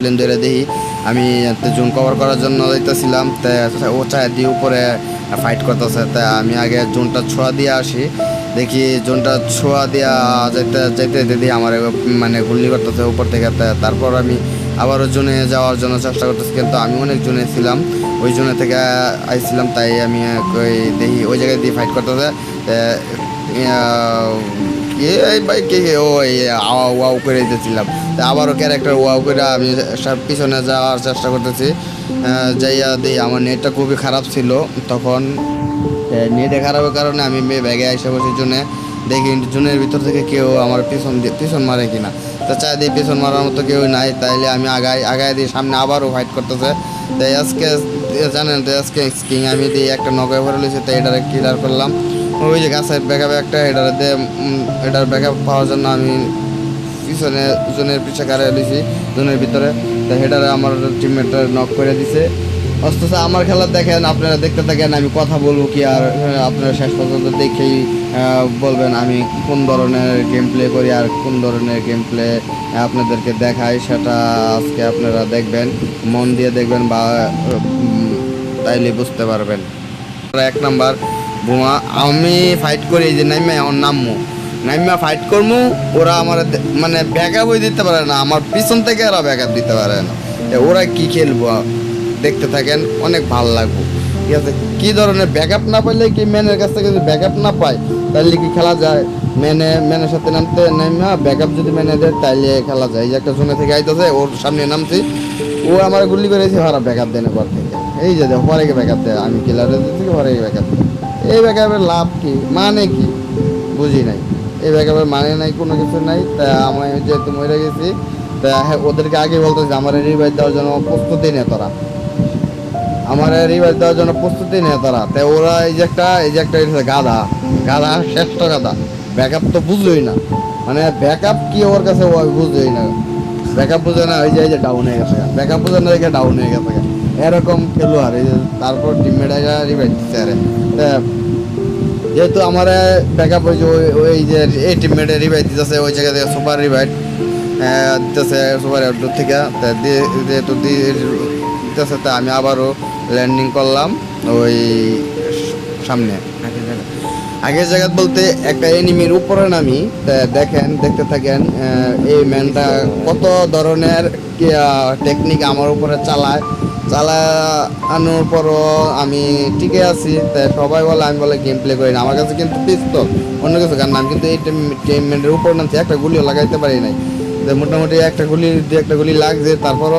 Plane ধরে দেখি আমি জোন কভার করার জন্য যাইতেছিলাম, ও চায় দিয়ে উপরে ফাইট করতেছে। তা আমি আগে জোনটা ছোঁয়া দিয়ে আসি, দেখি জোনটা ছোঁয়া দিয়া যাইতে যাইতে দিদি আমার মানে গুল্লি করতেছে উপর থেকে। তারপর আমি আবারও জোনে যাওয়ার জন্য চেষ্টা করতেছি, কিন্তু আমি অনেক জোনে ছিলাম, ওই জোনে থেকে আইছিলাম। তাই আমি ওই দেখি ওই জায়গায় দিয়ে ফাইট করতেছে। এই বাইকে ওই ওয়াও করে দিতেছিলাম, তা আবারও ক্যারেক্টার ওয়াও করে আমি সব পিছনে যাওয়ার চেষ্টা করতেছি। যাইয়া দিই আমার নেটটা খুবই খারাপ ছিল তখন। নেটে খারাপের কারণে আমি ব্যাগে এসে বসে জন্য দেখি জুনের ভিতর থেকে কেউ আমার পিছন মারে কিনা। তা চাই দিই পিছন মারার মতো কেউ নাই, তাইলে আমি আগায় দিই, সামনে আবারও ফাইট করতেছে। তাই আজকে জানেন তো আজকে কিং আমি দিই একটা নৌকায় ভরে লইছি, তাই এটারে ক্লিয়ার করলাম। ওই যে গাছের ব্যাকআপ একটা এটার ব্যাকআপ পাওয়ার জন্য আমি পিছনে জোনের পিছিয়ে কারে লইছি জোনের ভিতরে। তো হেডারে আমার টিমমেটটা নক করে দিছে। অথচ আমার খেলা দেখেন, আপনারা দেখতে থাকেন, আমি কথা বলবো কি আর আপনারা শেষ পর্যন্ত দেখেই বলবেন আমি কোন ধরনের গেম প্লে করি আর কোন ধরনের গেম প্লে আপনাদেরকে দেখাই। সেটা আজকে আপনারা দেখবেন, মন দিয়ে দেখবেন, বা তাইলে বুঝতে পারবেন। এক নাম্বার বোমা আমি ফাইট করি, এই যে নাইমা আমার নাইমা ফাইট করবো, ওরা আমার মানে ব্যাকআপ হয়ে দিতে পারে না, আমার পিছন থেকে ওরা ব্যাকআপ দিতে পারে না। ওরা কি খেলবো দেখতে থাকেন, অনেক ভালো লাগবো। ঠিক আছে, কী ধরনের ব্যাকআপ না পাইলে কি ম্যানের কাছ থেকে যদি ব্যাকআপ না পায় তাহলে কি খেলা যায়? ম্যানের সাথে নামতে নাইমা ব্যাকআপ যদি ম্যানে দেয় তাইলে খেলা যায়। এই যে একটা জোনে থেকে আইতেছে, ওর সামনে নামছি, ও আমার গুলি করেছে, ওরা ব্যাকআপ দেয় না ঘর থেকে। এই যে পরে ব্যাকআপ দেয়, আমি কিলারের থেকে পরে ব্যাকআপ দেয়। এই ব্যাকআপের লাভ কি, মানে কি বুঝি নাই। এই ব্যাকআপের মানে নাই, কোনো কিছু নাই। তা আমি যেহেতু মরে গেছি, তা ওদেরকে আগে বলতেছি আমার রিভাইভ দেওয়ার জন্য প্রস্তুতি নেই তোরা, আমার রিভাইভ দেওয়ার জন্য প্রস্তুতি নেই তোরা। তাই ওরা এই যে একটা গাধা শ্রেষ্ঠ গাধা, ব্যাকআপ তো বুঝলোই না, মানে ব্যাকআপ কি ওর কাছে ও বুঝলোই না। ব্যাকআপ বুঝে না, ওই যে ডাউন হয়ে গেছে, ব্যাকআপ বুঝে না দেখে ডাউন হয়ে গেছে এরকম খেলোয়াড়। এই যে তারপর টিমমেট রিভাইভ দিচ্ছে। আরে যেহেতু আমার ব্যাকআপ হয়েছে, ওই যে এই টিমমেটে রিভাইভ দিতেছে, ওই জায়গা থেকে সুপার রিভাইভ দিতেছে সুপার আউটডোর থেকে। যেহেতু দিতেছে, তা আমি আবারও ল্যান্ডিং করলাম ওই সামনে আগের জায়গা বলতে একটা এনিমির উপরে নামি। দেখেন, দেখতে থাকেন এই ম্যানটা কত ধরনের টেকনিক আমার উপরে চালানোর পরও আমি টিকে আছি। তাই সবাই বলে, আমি বলে গেম প্লে করি না, আমার কাছে কিন্তু পিস্তল অন্য কিছু গান নাম, কিন্তু এই টিমমেটের উপর নামছি, একটা গুলিও লাগাইতে পারি নাই। মোটামুটি একটা গুলি লাগছে, তারপরও